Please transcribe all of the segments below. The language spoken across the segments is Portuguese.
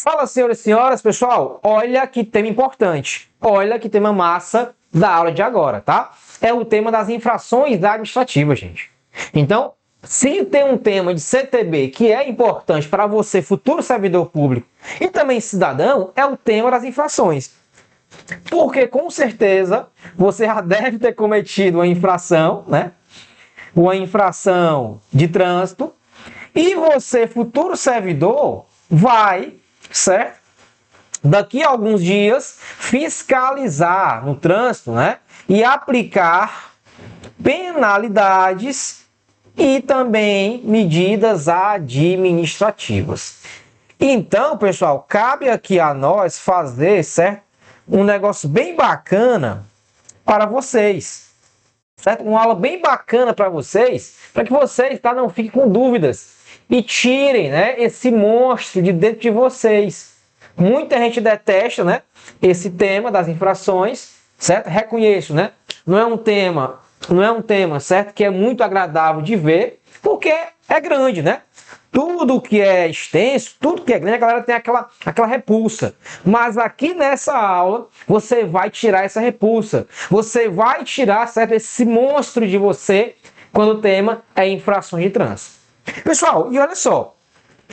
Fala, senhoras e senhoras, pessoal, olha que tema importante, olha que tema massa da aula de agora, tá? É o tema das infrações administrativas, gente. Então, se tem um tema de CTB que é importante para você, futuro servidor público e também cidadão, é o tema das infrações. Porque, com certeza, você já deve ter cometido uma infração, né? Uma infração de trânsito, e você, futuro servidor, vai, certo? Daqui a alguns dias, fiscalizar no trânsito, né? E aplicar penalidades e também medidas administrativas. Então, pessoal, cabe aqui a nós fazer, certo? Um negócio bem bacana para vocês, certo? Uma aula bem bacana para vocês, para que vocês, tá, não fiquem com dúvidas e tirem, né, esse monstro de dentro de vocês. Muita gente detesta, né, esse tema das infrações, certo? Reconheço, né? Não é um tema, certo, que é muito agradável de ver, porque é grande, né? Tudo que é extenso, tudo que é grande, a galera tem aquela repulsa. Mas aqui nessa aula, você vai tirar essa repulsa. Você vai tirar, certo, esse monstro de você quando o tema é infrações de trânsito. Pessoal, e olha só,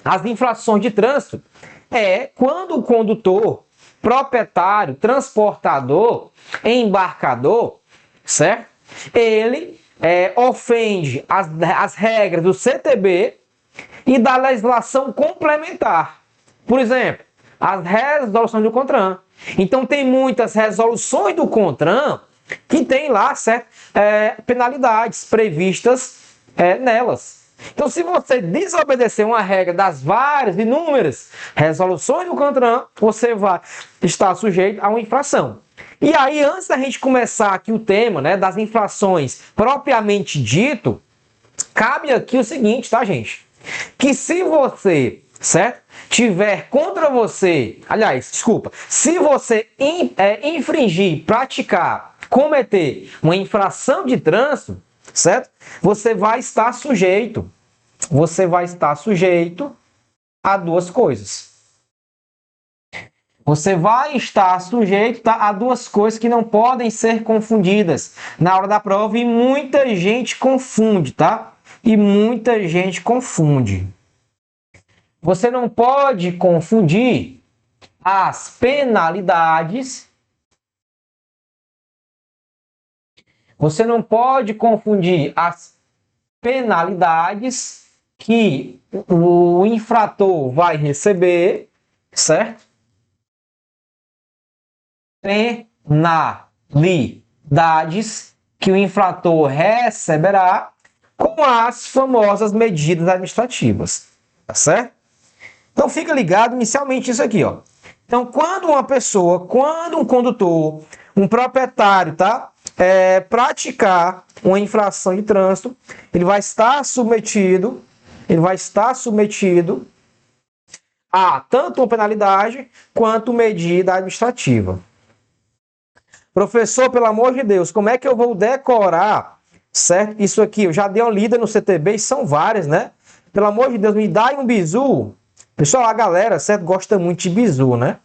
as infrações de trânsito é quando o condutor, proprietário, transportador, embarcador, certo? Ele ofende as regras do CTB e da legislação complementar. Por exemplo, as resoluções do CONTRAN. Então, tem muitas resoluções do CONTRAN que tem lá, certo, penalidades previstas nelas. Então, se você desobedecer uma regra das várias, inúmeras resoluções do CONTRAN, você vai estar sujeito a uma infração. E aí, antes da gente começar aqui o tema, né, das infrações propriamente dito, cabe aqui o seguinte, tá, gente? Que se você, certo, tiver contra você, aliás, desculpa, se você infringir, praticar, cometer uma infração de trânsito, certo? Você vai estar sujeito a duas coisas. Você vai estar sujeito, tá, a duas coisas que não podem ser confundidas na hora da prova e muita gente confunde, tá? E muita gente confunde. Você não pode confundir as penalidades. Você não pode confundir as penalidades que o infrator vai receber, certo? Penalidades que o infrator receberá com as famosas medidas administrativas, tá certo? Então fica ligado inicialmente isso aqui, ó. Então quando um condutor, um proprietário, tá, praticar uma infração de trânsito, ele vai estar submetido a tanto uma penalidade quanto medida administrativa. Professor, pelo amor de Deus, como é que eu vou decorar, certo? Isso aqui, eu já dei uma lida no CTB e são várias, né? Pelo amor de Deus, me dá um bizu. Pessoal, a galera, certo, gosta muito de bizu, né?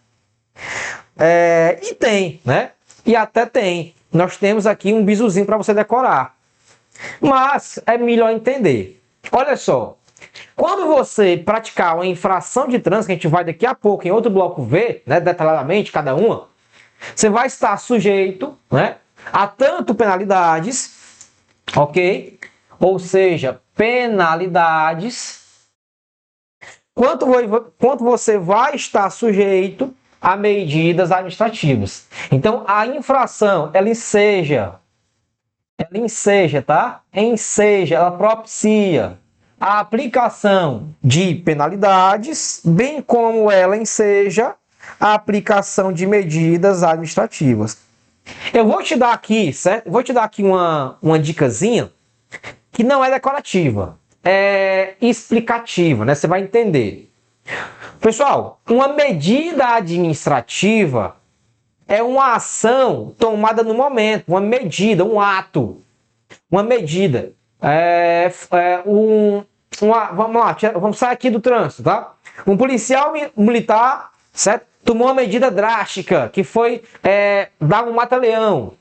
E tem, né? E até tem. Nós temos aqui um bizuzinho para você decorar. Mas é melhor entender. Olha só. Quando você praticar uma infração de trânsito, que a gente vai daqui a pouco em outro bloco ver, né, detalhadamente cada uma, você vai estar sujeito, né, a tanto penalidades, ok? Ou seja, penalidades, quanto você vai estar sujeito a medidas administrativas. Então, a infração, ela enseja, tá? Ela propicia a aplicação de penalidades, bem como ela enseja a aplicação de medidas administrativas. Eu vou te dar aqui, certo? Vou te dar aqui uma dicasinha que não é decorativa, é explicativa, né? Você vai entender. Pessoal, uma medida administrativa é uma ação tomada no momento, uma medida, um ato, uma medida. Vamos lá, vamos sair aqui do trânsito, tá? Um policial militar certo? Tomou uma medida drástica, que foi dar um mata-leão.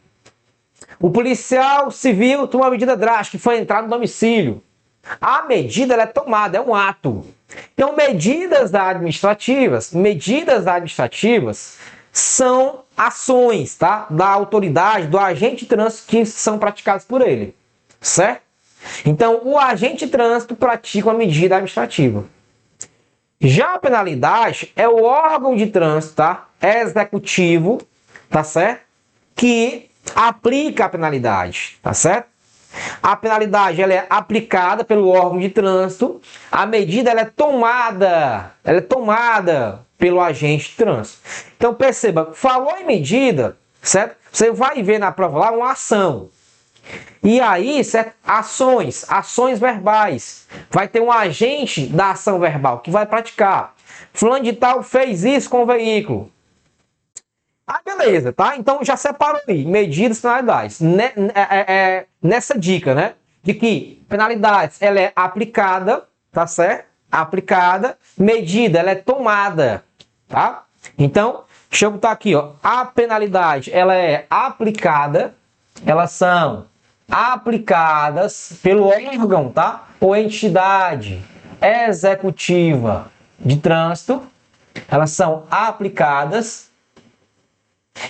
O policial civil tomou uma medida drástica, que foi entrar no domicílio. A medida ela é tomada, é um ato. Então, medidas administrativas são ações, tá? Da autoridade, do agente de trânsito que são praticadas por ele, certo? Então, o agente de trânsito pratica uma medida administrativa. Já a penalidade é o órgão de trânsito, tá? Executivo, tá certo? Que aplica a penalidade, tá certo? A penalidade ela é aplicada pelo órgão de trânsito, a medida ela é tomada pelo agente de trânsito. Então perceba, falou em medida, certo? Você vai ver na prova lá uma ação. E aí, certo? Ações verbais. Vai ter um agente da ação verbal que vai praticar. Fulano de tal fez isso com o veículo. Ah, beleza, tá? Então já separou aí, medidas e penalidades. Nessa dica, né? De que penalidades, ela é aplicada, tá certo? Aplicada. Medida, ela é tomada, tá? Então, deixa eu botar aqui, ó. A penalidade, ela é aplicada. Elas são aplicadas pelo órgão, tá? Ou entidade executiva de trânsito. Elas são aplicadas.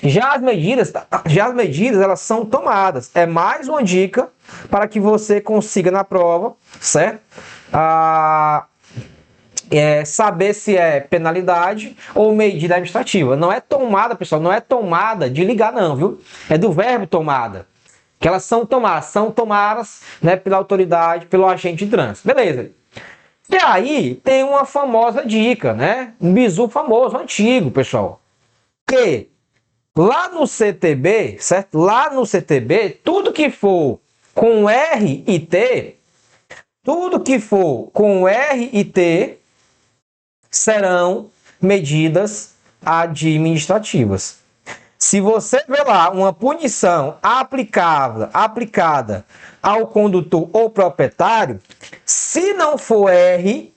Já as medidas elas são tomadas. É mais uma dica para que você consiga na prova, certo? Saber se é penalidade ou medida administrativa. Não é tomada, pessoal, não é tomada de ligar não, viu? É do verbo tomada. Que elas são tomadas, né, pela autoridade, pelo agente de trânsito. Beleza. E aí tem uma famosa dica, né? Um bizu famoso, antigo, pessoal. Que lá no CTB, certo? Lá no CTB, tudo que for com R e T, serão medidas administrativas. Se você vê lá uma punição aplicada ao condutor ou proprietário, se não for R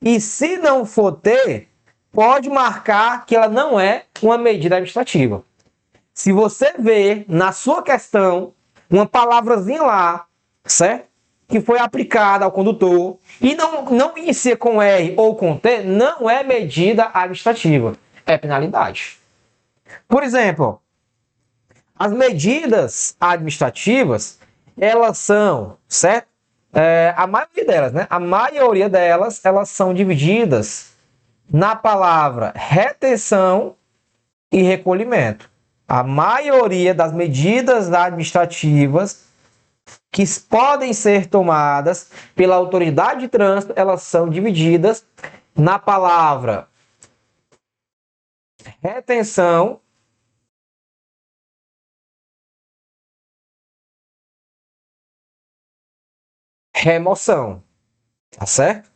e se não for T, pode marcar que ela não é uma medida administrativa. Se você vê na sua questão uma palavrazinha lá, certo? Que foi aplicada ao condutor e não inicia com R ou com T, não é medida administrativa, é penalidade. Por exemplo, as medidas administrativas, elas são, certo? A maioria delas, né? A maioria delas, elas são divididas na palavra retenção e recolhimento. A maioria das medidas administrativas que podem ser tomadas pela autoridade de trânsito, elas são divididas na palavra retenção remoção, tá certo?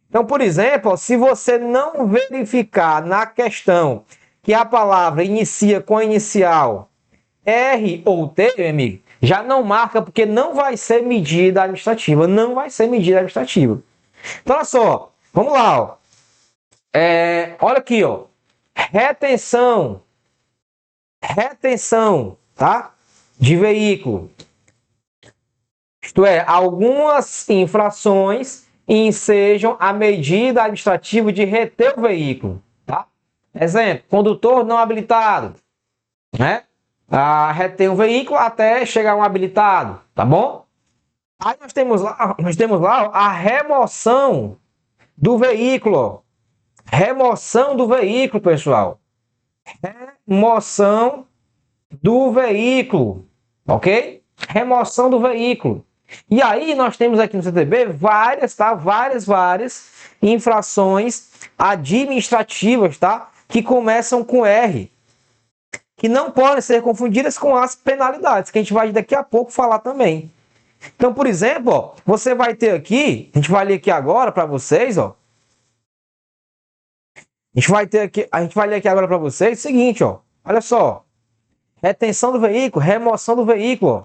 Então, por exemplo, se você não verificar na questão que a palavra inicia com a inicial R ou T, meu amigo, já não marca porque não vai ser medida administrativa. Não vai ser medida administrativa. Então, olha só. Vamos lá, ó. Olha aqui, ó. Retenção, tá? De veículo. Isto é, algumas infrações ensejam a medida administrativa de reter o veículo, tá? Exemplo, condutor não habilitado, né? Retém o veículo até chegar um habilitado, tá bom? Aí nós temos lá a remoção do veículo. Remoção do veículo, pessoal. Remoção do veículo, ok? Remoção do veículo. E aí nós temos aqui no CTB várias infrações administrativas, tá? Que começam com R. Que não podem ser confundidas com as penalidades, que a gente vai daqui a pouco falar também. Então, por exemplo, ó, você vai ter aqui, a gente vai ler aqui agora para vocês, ó. A gente vai ler aqui agora para vocês o seguinte, ó. Olha só. Retenção do veículo, remoção do veículo, ó.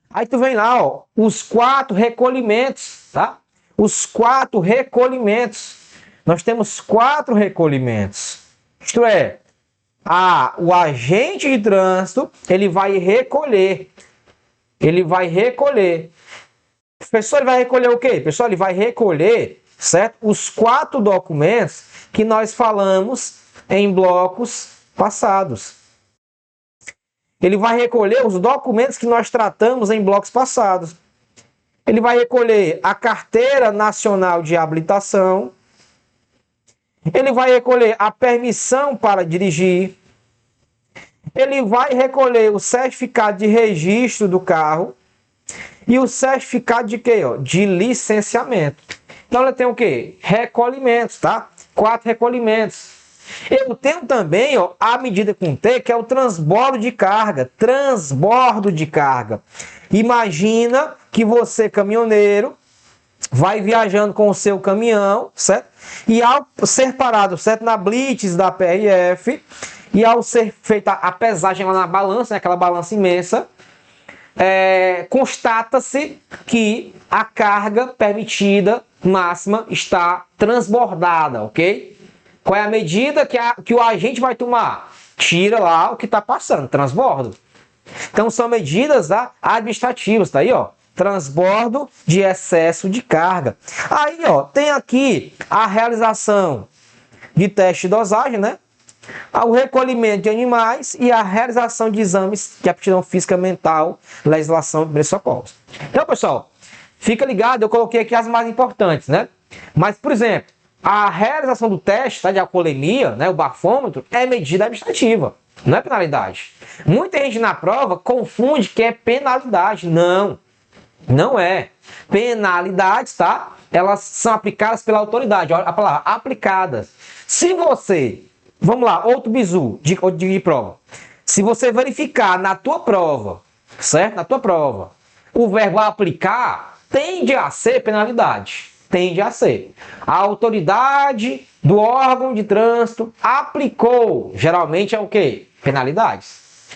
Aí tu vem lá, ó, os 4 recolhimentos, tá? os 4 recolhimentos. Nós temos 4 recolhimentos. Isto é, o agente de trânsito, ele vai recolher. Ele vai recolher. Professor, ele vai recolher o quê? Pessoal, ele vai recolher, certo? Os 4 documentos que nós falamos em blocos passados. Ele vai recolher os documentos que nós tratamos em blocos passados. Ele vai recolher a Carteira Nacional de Habilitação. Ele vai recolher a permissão para dirigir. Ele vai recolher o certificado de registro do carro. E o certificado de quê? De licenciamento. Então, ela tem o quê? Recolhimentos, tá? 4 recolhimentos. Eu tenho também a medida com T, que é o transbordo de carga. Transbordo de carga. Imagina que você, caminhoneiro, vai viajando com o seu caminhão, certo? E ao ser parado, certo? Na blitz da PRF, e ao ser feita a pesagem lá na balança, né? Aquela balança imensa, constata-se que a carga permitida máxima está transbordada, ok? Qual é a medida que o agente vai tomar? Tira lá o que está passando, transbordo. Então são medidas administrativas, tá aí, ó. Transbordo de excesso de carga. Aí, ó, tem aqui a realização de teste de dosagem, né? O recolhimento de animais e a realização de exames de aptidão física mental, legislação de primeiros socorros. Então, pessoal, fica ligado, eu coloquei aqui as mais importantes, né? Mas, por exemplo, a realização do teste, tá, de alcoolemia, né, o bafômetro, é medida administrativa, não é penalidade. Muita gente na prova confunde que é penalidade. Não, não é. Penalidades, tá? Elas são aplicadas pela autoridade. Olha a palavra, aplicadas. Se você, vamos lá, outro bizu de prova. Se você verificar na tua prova, certo? Na tua prova, o verbo aplicar tende a ser penalidade. Tende a ser. A autoridade do órgão de trânsito aplicou. Geralmente é o quê? Penalidades.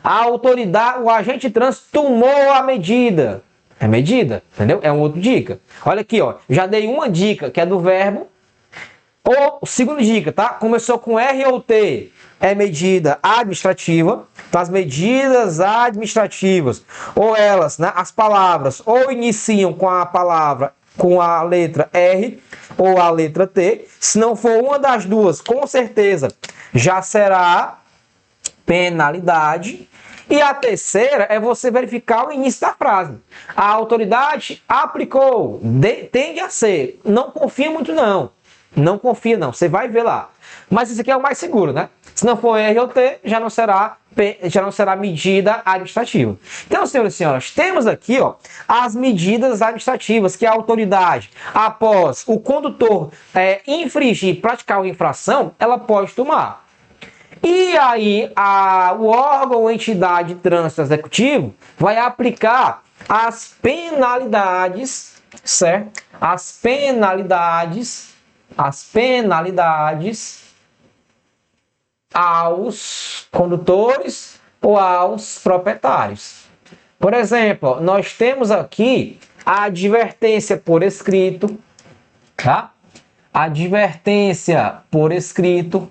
A autoridade, o agente de trânsito tomou a medida. É medida, entendeu? É uma outra dica. Olha aqui, ó. Já dei uma dica que é do verbo. Ou segunda dica, tá? Começou com R ou T. É medida administrativa. Então, as medidas administrativas, ou elas, né, as palavras, ou iniciam com a palavra, com a letra R ou a letra T. Se não for uma das duas, com certeza já será penalidade. E a terceira é você verificar o início da frase. A autoridade aplicou, tende a ser. Não confia muito não. Não confia não, você vai ver lá. Mas isso aqui é o mais seguro, né? Se não for R ou T, já não será medida administrativa. Então, senhoras e senhores, temos aqui, ó, as medidas administrativas que a autoridade, após o condutor infringir, praticar uma infração, ela pode tomar. E aí, o órgão ou entidade de trânsito executivo vai aplicar as penalidades, certo? As penalidades aos condutores ou aos proprietários. Por exemplo, nós temos aqui a advertência por escrito, tá? Advertência por escrito.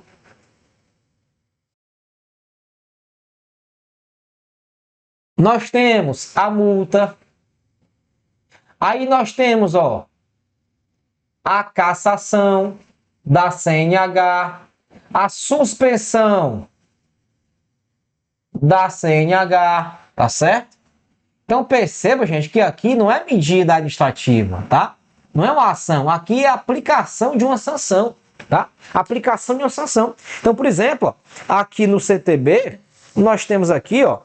Nós temos a multa. Aí nós temos, ó, a cassação da CNH, a suspensão da CNH, tá certo? Então perceba, gente, que aqui não é medida administrativa, tá? Não é uma ação, aqui é a aplicação de uma sanção, tá? Aplicação de uma sanção. Então, por exemplo, ó, aqui no CTB, nós temos aqui, ó,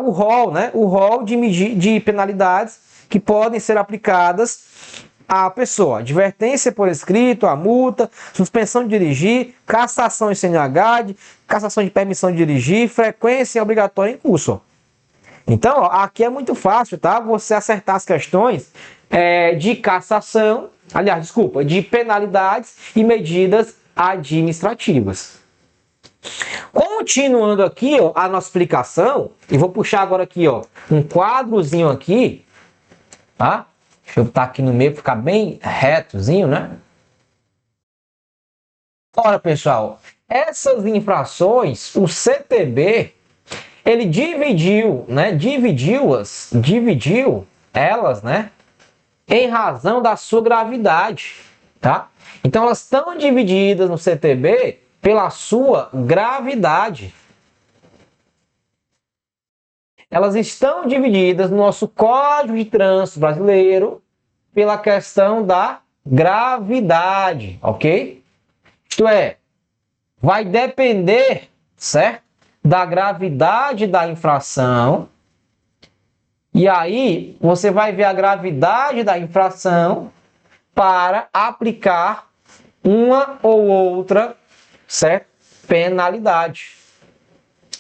o rol, né? O rol de penalidades que podem ser aplicadas à pessoa. Advertência por escrito, a multa, suspensão de dirigir, cassação em CNH, cassação de permissão de dirigir, frequência obrigatória em curso. Então, ó, aqui é muito fácil, tá? Você acertar as questões de cassação, aliás, desculpa, de penalidades e medidas administrativas. Continuando aqui, ó, a nossa explicação, e vou puxar agora aqui, ó, um quadrozinho aqui, tá? Deixa eu botar aqui no meio, ficar bem retozinho, né? Ora, pessoal, essas infrações, o CTB, ele dividiu elas, né? Em razão da sua gravidade, tá? Então, elas estão divididas no CTB pela sua gravidade. Elas estão divididas no nosso Código de Trânsito Brasileiro pela questão da gravidade, ok? Isto é, vai depender, certo? Da gravidade da infração. E aí, você vai ver a gravidade da infração para aplicar uma ou outra, certo? Penalidade.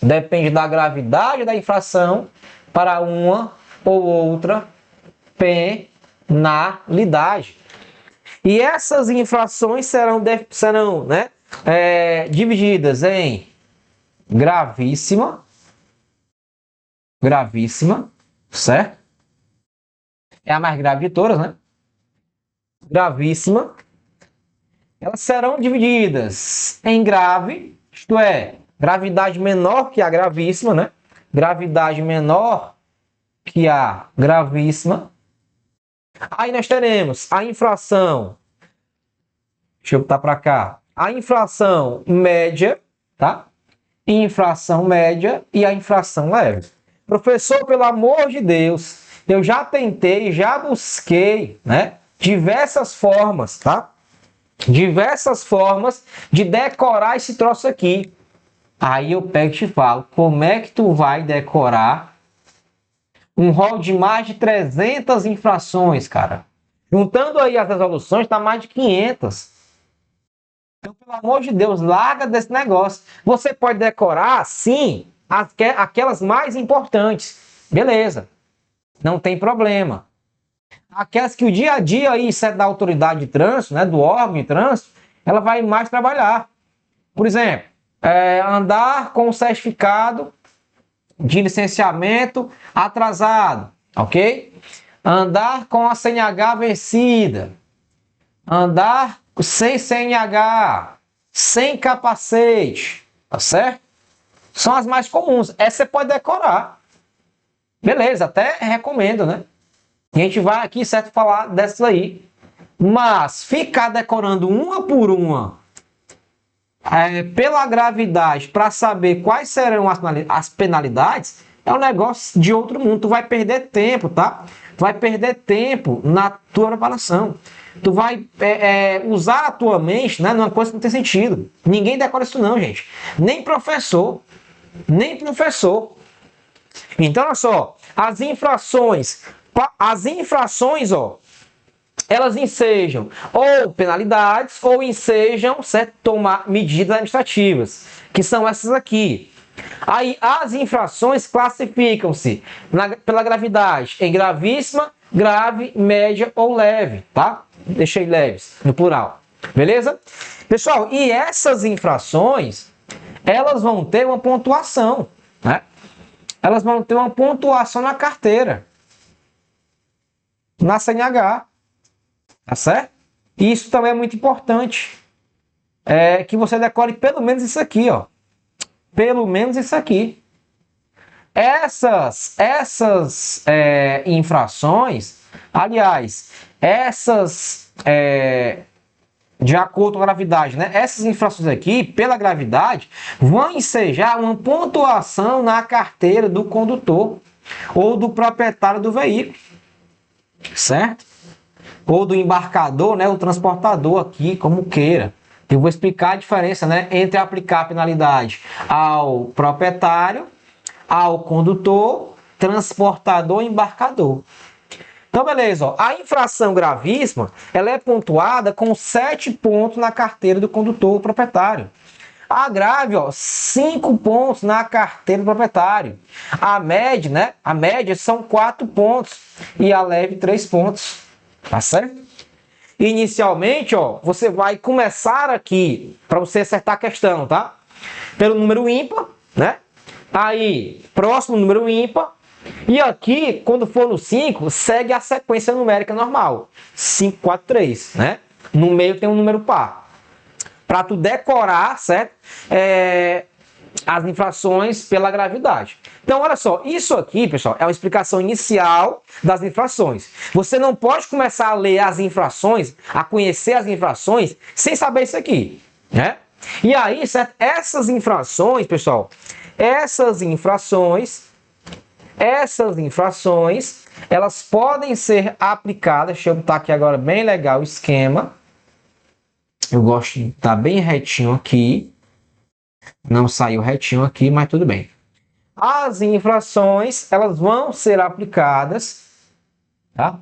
Depende da gravidade da infração para uma ou outra penalidade. E essas infrações serão né, divididas em gravíssima, certo? É a mais grave de todas, né? Gravíssima. Elas serão divididas em grave, isto é, gravidade menor que a gravíssima, né? Gravidade menor que a gravíssima. Aí nós teremos a infração, deixa eu botar para cá, a infração média, tá? Infração média e a infração leve. Professor, pelo amor de Deus, eu já tentei, já busquei, né? Diversas formas, tá? Diversas formas de decorar esse troço aqui. Aí eu pego e te falo, como é que tu vai decorar um rol de mais de 300 infrações, cara? Juntando aí as resoluções, tá mais de 500. Então, pelo amor de Deus, larga desse negócio. Você pode decorar, sim, aquelas mais importantes. Beleza, não tem problema. Aquelas que o dia a dia aí, isso é da autoridade de trânsito, né, do órgão de trânsito, ela vai mais trabalhar. Por exemplo, andar com o certificado de licenciamento atrasado, ok? Andar com a CNH vencida, andar sem CNH, sem capacete, tá certo? São as mais comuns. Essa você pode decorar. Beleza, até recomendo, né? E a gente vai aqui, certo, falar dessas aí. Mas ficar decorando uma por uma, pela gravidade, para saber quais serão as penalidades, é um negócio de outro mundo. Tu vai perder tempo, tá? Tu vai perder tempo na tua preparação. Tu vai usar a tua mente, né, numa coisa que não tem sentido. Ninguém decora isso não, gente. Nem professor. Nem professor. Então, olha só. As infrações, ó, elas ensejam ou penalidades ou ensejam, certo, tomar medidas administrativas, que são essas aqui. Aí as infrações classificam-se pela gravidade em gravíssima, grave, média ou leve, tá? Deixei leves no plural, beleza? Pessoal, e essas infrações, elas vão ter uma pontuação, né? Elas vão ter uma pontuação na carteira, na CNH, tá certo? E isso também é muito importante, que você decore pelo menos isso aqui, ó. Pelo menos isso aqui. Essas infrações, aliás, de acordo com a gravidade, né? Essas infrações aqui, pela gravidade, vão ensejar uma pontuação na carteira do condutor ou do proprietário do veículo, certo? Ou do embarcador, né? O transportador aqui, como queira. Eu vou explicar a diferença, né, entre aplicar a penalidade ao proprietário, ao condutor, transportador e embarcador. Então, beleza. Ó. A infração gravíssima, ela é pontuada com 7 pontos na carteira do condutor ou proprietário. A grave, ó, 5 pontos na carteira do proprietário. A média, né? A média são 4 pontos e a leve 3 pontos. Tá certo? Inicialmente, ó, você vai começar aqui para você acertar a questão, tá? Pelo número ímpar, né? Aí, próximo número ímpar, E aqui, quando for no 5, segue a sequência numérica normal. 5, 4, 3, né? No meio tem um número par. Para tu decorar, certo? As infrações pela gravidade. Então, olha só, isso aqui, pessoal, é uma explicação inicial das infrações. Você não pode começar a ler as infrações, a conhecer as infrações, sem saber isso aqui, né? E aí, certo? Essas infrações, pessoal, essas infrações, elas podem ser aplicadas. Deixa eu botar aqui agora bem legal o esquema. Eu gosto de estar bem retinho aqui. Não saiu retinho aqui, mas tudo bem. As infrações, elas vão ser aplicadas, tá?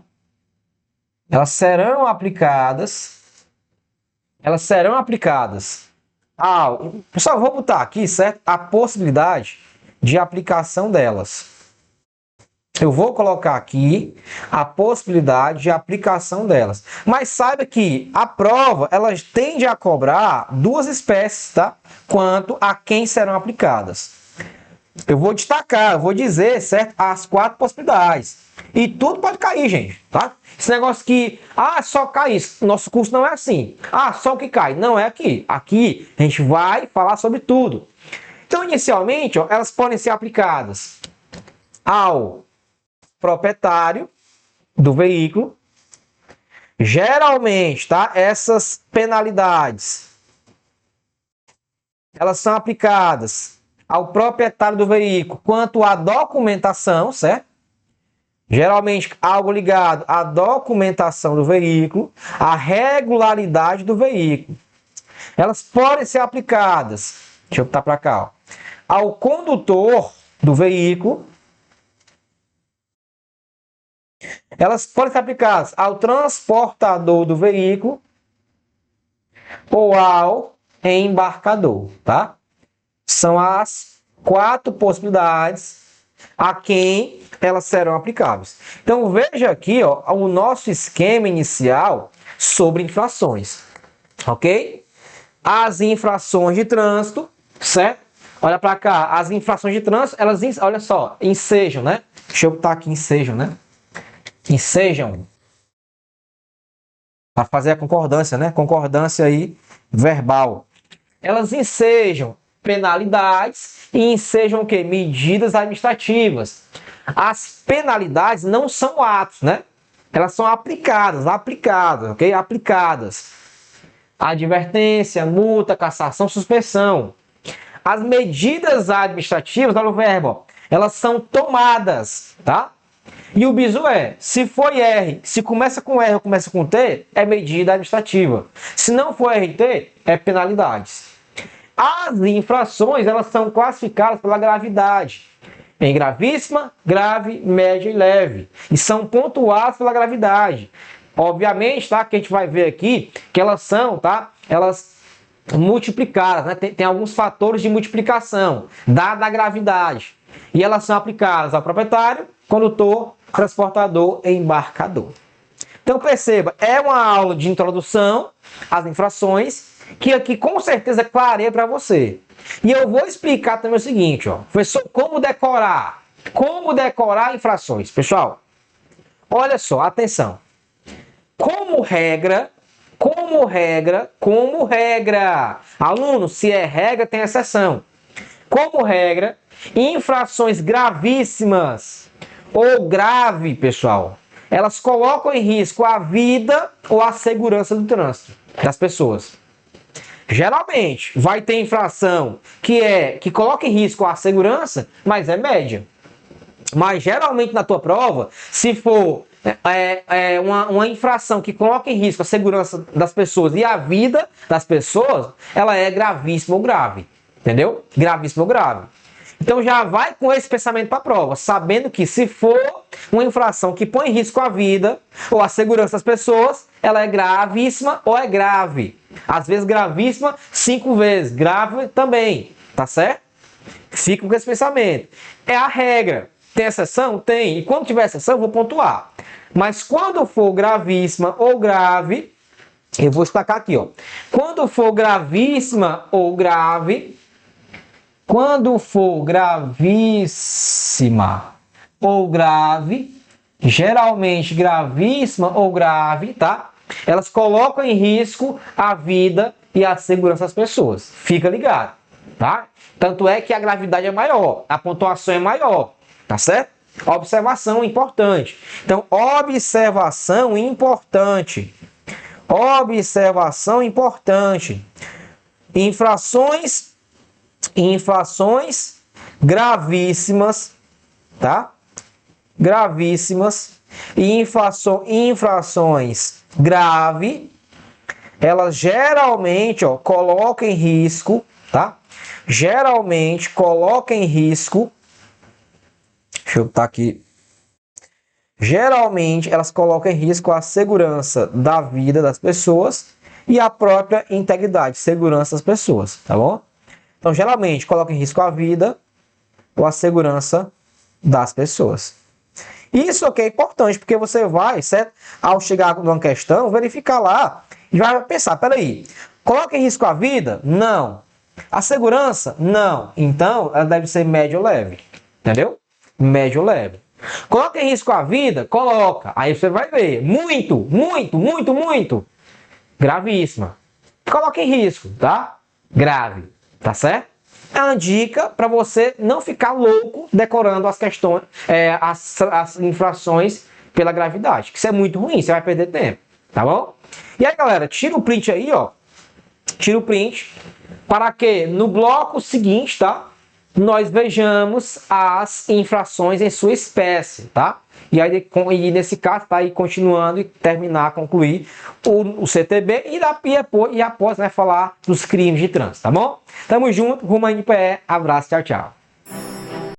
Elas serão aplicadas. Pessoal, vou botar aqui, certo? A possibilidade de aplicação delas. Eu vou colocar aqui a possibilidade de aplicação delas. Mas saiba que a prova, ela tende a cobrar duas espécies, tá? Quanto a quem serão aplicadas. Eu vou destacar, eu vou dizer, certo? As 4 possibilidades. E tudo pode cair, gente, tá? Esse negócio que, só cai isso. Nosso curso não é assim. Só o que cai. Não é aqui. Aqui a gente vai falar sobre tudo. Então, inicialmente, ó, elas podem ser aplicadas ao proprietário do veículo. Geralmente, tá? Essas penalidades, elas são aplicadas ao proprietário do veículo quanto à documentação, certo? Geralmente, algo ligado à documentação do veículo, à regularidade do veículo. Elas podem ser aplicadas, deixa eu botar para cá, ó, ao condutor do veículo. Elas podem ser aplicadas ao transportador do veículo ou ao embarcador, tá? São as 4 possibilidades a quem elas serão aplicáveis. Então, veja aqui, ó, o nosso esquema inicial sobre infrações, ok? As infrações de trânsito, certo? Olha para cá, as infrações de trânsito, elas, olha só, ensejam, né? Deixa eu botar aqui ensejam, né? Ensejam, para fazer a concordância, né? Concordância aí verbal. Elas ensejam penalidades e ensejam o quê? Medidas administrativas. As penalidades não são atos, né? Elas são aplicadas, ok? Aplicadas. Advertência, multa, cassação, suspensão. As medidas administrativas, olha o verbo, ó, elas são tomadas, tá? E o bizu é, se for R, se começa com R ou começa com T, é medida administrativa. Se não for RT, é penalidades. As infrações, elas são classificadas pela gravidade. Em gravíssima, grave, média e leve. E são pontuadas pela gravidade. Obviamente, tá? Que a gente vai ver aqui que elas são, tá? Elas multiplicadas, né? Tem alguns fatores de multiplicação, dada a gravidade. E elas são aplicadas ao proprietário, condutor, transportador e embarcador. Então perceba, é uma aula de introdução às infrações, que aqui com certeza clareia para você. E eu vou explicar também o seguinte, ó, professor, como decorar infrações. Pessoal, olha só, atenção. Como regra, aluno, se é regra, tem exceção. Como regra, infrações gravíssimas ou grave, pessoal, elas colocam em risco a vida ou a segurança do trânsito das pessoas. Geralmente, vai ter infração que coloca em risco a segurança, mas é média. Mas geralmente na tua prova, se for uma infração que coloca em risco a segurança das pessoas e a vida das pessoas, ela é gravíssima ou grave. Entendeu? Gravíssima ou grave. Então já vai com esse pensamento para a prova, sabendo que se for uma infração que põe em risco a vida ou a segurança das pessoas, ela é gravíssima ou é grave. Às vezes gravíssima 5 vezes, grave também, tá certo? Fica com esse pensamento. É a regra. Tem exceção? Tem. E quando tiver exceção, eu vou pontuar. Mas quando for gravíssima ou grave, eu vou destacar aqui, ó. Quando for gravíssima ou grave, ou grave, geralmente gravíssima ou grave, tá? Elas colocam em risco a vida e a segurança das pessoas. Fica ligado, tá? Tanto é que a gravidade é maior, a pontuação é maior, tá certo? Observação importante. Então, observação importante. Observação importante. Infrações gravíssimas, tá? Gravíssimas e infrações grave, elas geralmente, ó, colocam em risco, tá? Geralmente colocam em risco, deixa eu botar aqui, geralmente elas colocam em risco a segurança da vida das pessoas e a própria integridade, segurança das pessoas, tá bom? Então, geralmente coloca em risco a vida ou a segurança das pessoas. Isso aqui é importante, porque você vai, certo? Ao chegar numa questão, verificar lá e vai pensar, peraí, coloca em risco a vida? Não. A segurança? Não. Então, ela deve ser médio ou leve. Entendeu? Médio ou leve. Coloca em risco a vida? Coloca. Aí você vai ver. Muito. Gravíssima. Coloca em risco, tá? Grave. Tá certo? É uma dica para você não ficar louco decorando as questões, as infrações pela gravidade. Que isso é muito ruim, você vai perder tempo, tá bom? E aí, galera, tira o print aí, ó. Tira o print para que no bloco seguinte, tá? Nós vejamos as infrações em sua espécie, tá? E aí, nesse caso, tá aí continuando e terminar, concluir o CTB e após, né, falar dos crimes de trânsito, tá bom? Tamo junto, rumo à NPE, abraço, tchau, tchau.